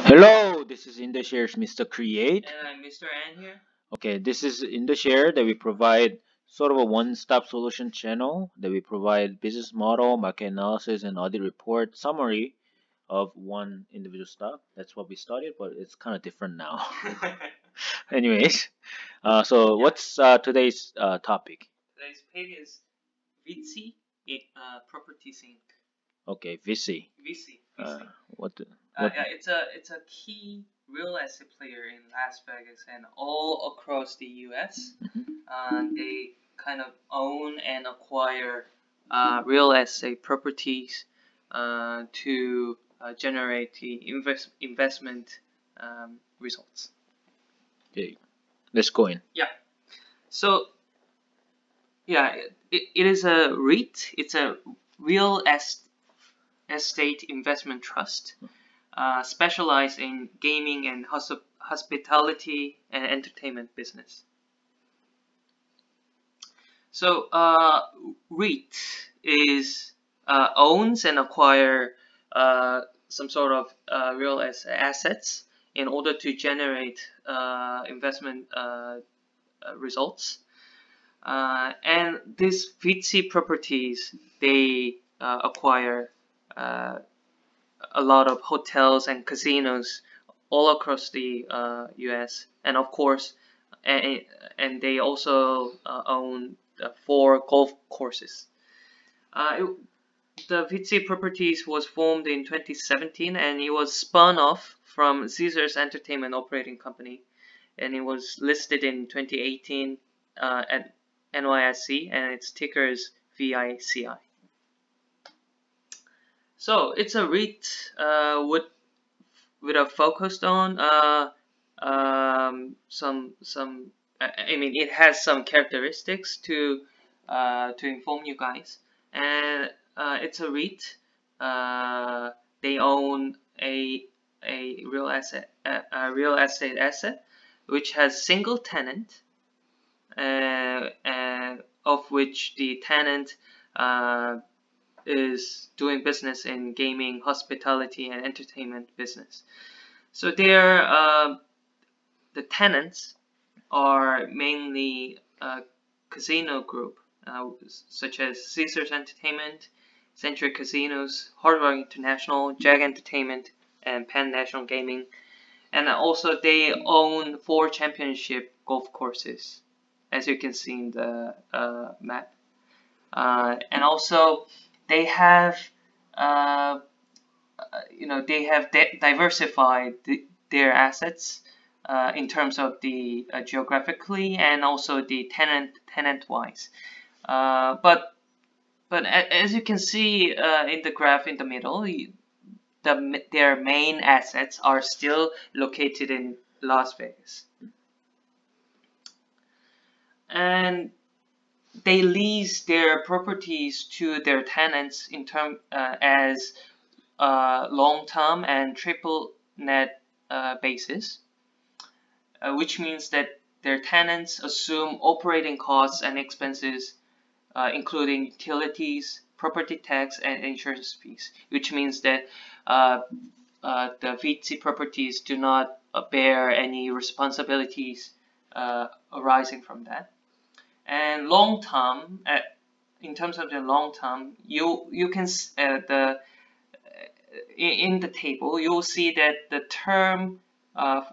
Hello, this is InduShare's Mr. Create. And I'm Mr. N here. Okay, this is InduShare that we provide sort of a one-stop solution channel that we provide business model, market analysis, and audit report summary of one individual stock. That's what we started, but it's kind of different now. Anyways, so Yeah. what's today's topic? Today's page is VICI Properties Inc. Okay, VICI. VICI. What? Yeah, it's a key real estate player in Las Vegas and all across the U.S. Mhm. They kind of own and acquire real estate properties to generate the investment results. Okay, let's go in. Yeah. So yeah, it is a REIT. It's a real estate investment trust, specialized in gaming and hospitality and entertainment business. So REIT is owns and acquire some sort of real assets in order to generate investment results. And these VICI properties, they acquire a lot of hotels and casinos all across the U.S. And of course, and they also own 4 golf courses. The VICI Properties was formed in 2017 and it was spun off from Caesars Entertainment Operating Company, and it was listed in 2018 at NYSE, and its ticker is VICI. So it's a REIT with a focused on some. I mean, it has some characteristics to inform you guys, and it's a REIT. They own a real estate asset which has single tenant, of which the tenant is doing business in gaming, hospitality, and entertainment business. So the tenants are mainly casino group, such as Caesars Entertainment, Century Casinos, Hard Rock International, Jag Entertainment, and Penn National Gaming. And also they own 4 championship golf courses, as you can see in the map. And also they have diversified their assets in terms of the geographically and also the tenant wise. But as you can see in the graph in the middle, their main assets are still located in Las Vegas, and they lease their properties to their tenants in term as long-term and triple net basis, which means that their tenants assume operating costs and expenses, including utilities, property tax, and insurance fees, which means that the VICI properties do not bear any responsibilities arising from that. And long term, in terms of the long term, you can in the table you'll see that the term of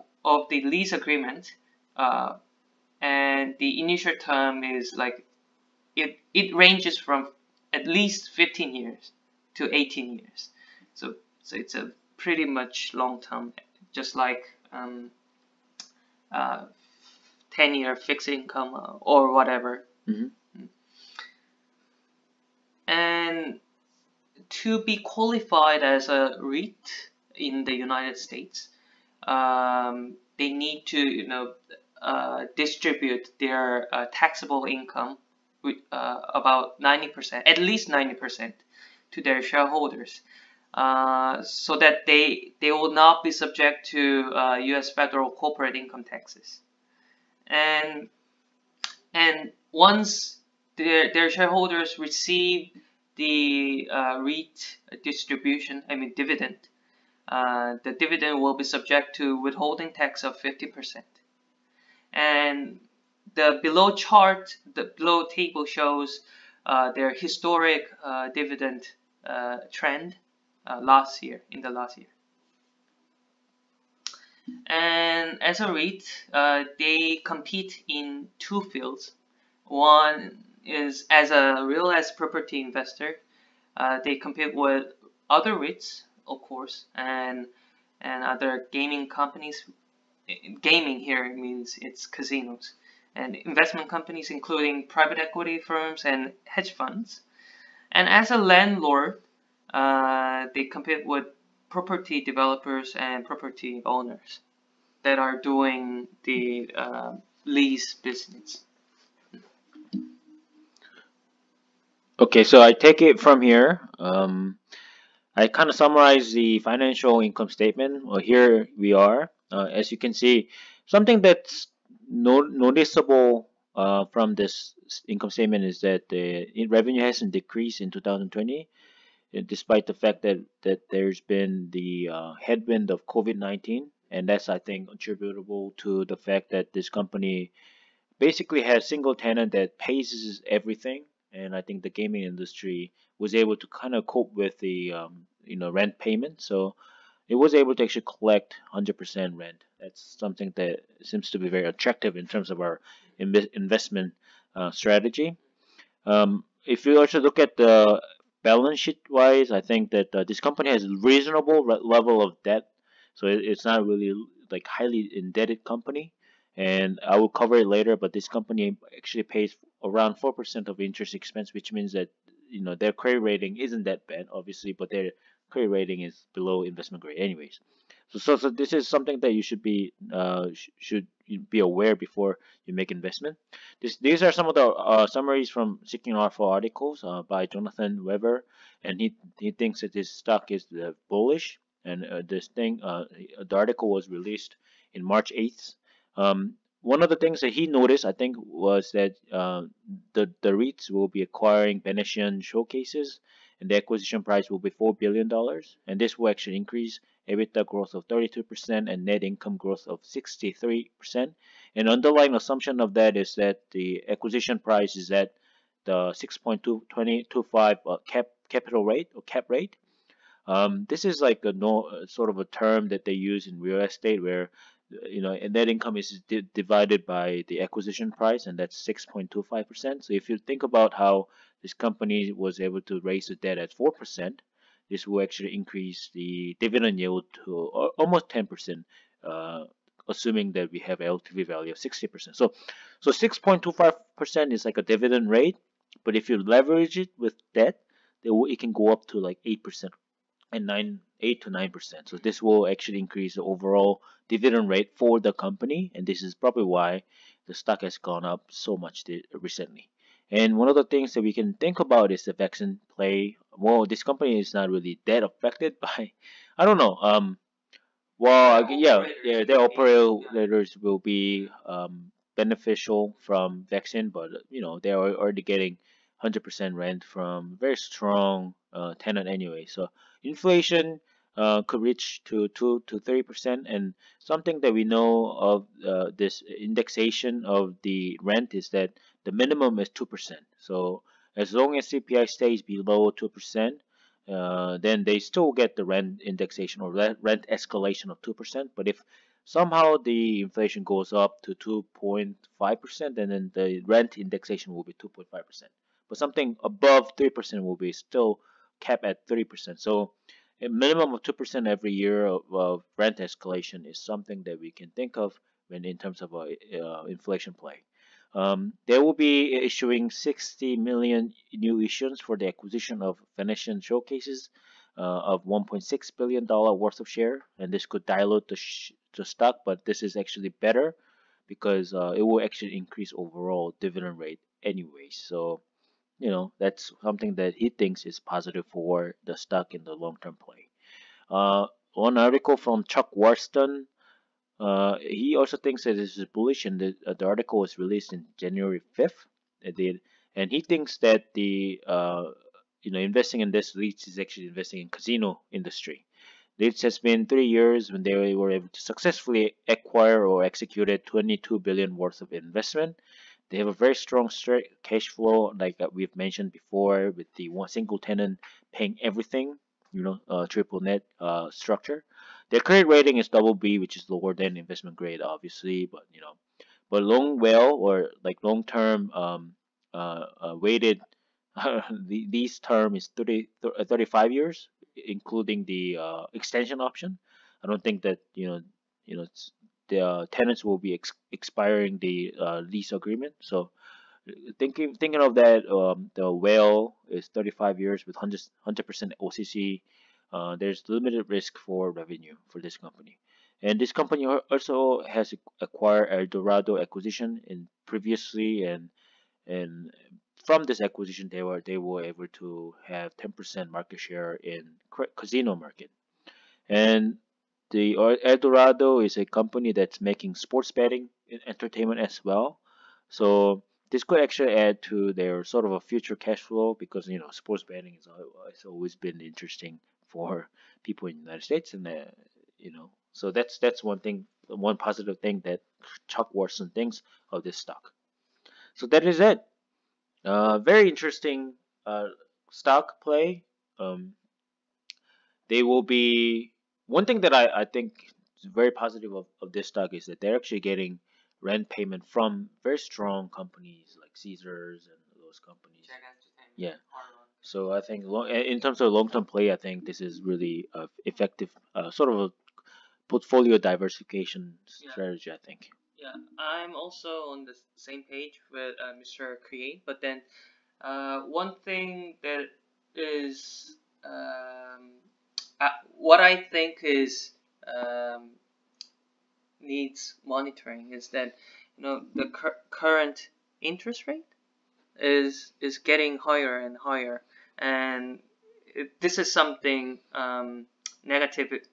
the lease agreement and the initial term is like it ranges from at least 15 years to 18 years. So it's a pretty much long term, just like 10-year fixed income or whatever. Mm-hmm. And to be qualified as a REIT in the United States, they need to distribute their taxable income with about 90%, at least 90%, to their shareholders, so that they will not be subject to U.S. federal corporate income taxes. And once their shareholders receive the REIT distribution, I mean dividend, the dividend will be subject to withholding tax of 50%. And the below table shows their historic dividend trend in the last year. And as a REIT, they compete in two fields. One is as a real estate property investor. They compete with other REITs, of course, and other gaming companies. Gaming here means it's casinos, and investment companies including private equity firms and hedge funds. And as a landlord, they compete with property developers and property owners that are doing the lease business. Okay, so I take it from here. I kind of summarize the financial income statement. Well, here we are. As you can see, something that's noticeable from this income statement is that the revenue hasn't decreased in 2020, despite the fact that there's been the headwind of COVID-19, and that's, I think, attributable to the fact that this company basically has single tenant that pays everything, and I think the gaming industry was able to kind of cope with the rent payment, so it was able to actually collect 100% rent. That's something that seems to be very attractive in terms of our investment strategy. If you also look at the balance sheet wise, I think that this company has a reasonable level of debt, so it's not really like highly indebted company. And I will cover it later, but this company actually pays around 4% of interest expense, which means that their credit rating isn't that bad, obviously, but their credit rating is below investment grade, anyways. So this is something that you should be should be aware before you make investment. These are some of the summaries from Seeking Alpha articles by Jonathan Weber, and he thinks that this stock is bullish. And the article was released in March 8th. One of the things that he noticed, I think, was that the REITs will be acquiring Venetian showcases, and the acquisition price will be $4 billion, and this will actually increase EBITDA growth of 32% and net income growth of 63%. An underlying assumption of that is that the acquisition price is at the 6.225 capital rate or cap rate. This is like a sort of a term that they use in real estate where net income is divided by the acquisition price, and that's 6.25%. So if you think about how this company was able to raise the debt at 4%, this will actually increase the dividend yield to almost 10%, assuming that we have LTV value of 60%. So 6.25% is like a dividend rate, but if you leverage it with debt, it can go up to like 8% and 8 to 9%. So this will actually increase the overall dividend rate for the company, and this is probably why the stock has gone up so much recently. And one of the things that we can think about is the vaccine play. Well, this company is not really that affected by, I don't know. Well, yeah, their operators will be beneficial from vaccine, but they are already getting 100% rent from very strong tenant anyway. So inflation could reach to 2 to 3%, and something that we know of this indexation of the rent is that the minimum is 2%. So as long as CPI stays below 2%, then they still get the rent indexation or rent escalation of 2%. But if somehow the inflation goes up to 2.5%, then the rent indexation will be 2.5%. But something above 3% will be still capped at 3%. So a minimum of 2% every year of rent escalation is something that we can think of when in terms of inflation play. They will be issuing 60 million new issues for the acquisition of Venetian showcases of $1.6 billion worth of share, and this could dilute the stock, but this is actually better because it will actually increase overall dividend rate anyway. So that's something that he thinks is positive for the stock in the long-term play. One article from Chuck Warston. He also thinks that this is bullish, and the article was released in January 5th. It did, and he thinks that the investing in this REITs is actually investing in casino industry. This has been 3 years when they were able to successfully acquire or executed 22 billion worth of investment. They have a very strong cash flow, like we've mentioned before, with the one single tenant paying everything, triple net structure. Their credit rating is double B, which is lower than investment grade, obviously, but long well or like long term weighted these term is 35 years, including the extension option. I don't think that the tenants will be expiring the lease agreement. So thinking of that, the whale is 35 years with 100% OCC. There's limited risk for revenue for this company. And this company also has acquired El Dorado acquisition in previously, and from this acquisition they were able to have 10% market share in casino market. And the El Dorado is a company that's making sports betting and entertainment as well. So this could actually add to their sort of a future cash flow, because sports betting has always been interesting for people in the United States, and so that's one thing, one positive thing that Chuck Watson thinks of this stock. So that is it. Very interesting stock play. Um, they will be one thing that I think is very positive of this stock is that they're actually getting rent payment from very strong companies like Caesars and those companies. Yeah. So I think in terms of long-term play, I think this is really effective, sort of a portfolio diversification strategy, I think. Yeah, I'm also on the same page with Mr. Create, but then one thing that is what I think is needs monitoring is that the current interest rate is getting higher and higher, and this is something negatively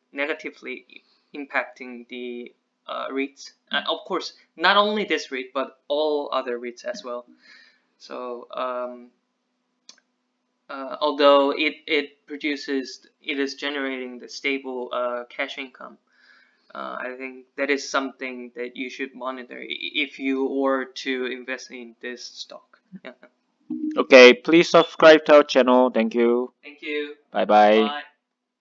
impacting the REITs. Of course, not only this REIT but all other REITs as well. So although it is generating the stable cash income, I think that is something that you should monitor if you were to invest in this stock. Yeah. Okay, please subscribe to our channel. Thank you. Thank you. Bye bye. Bye.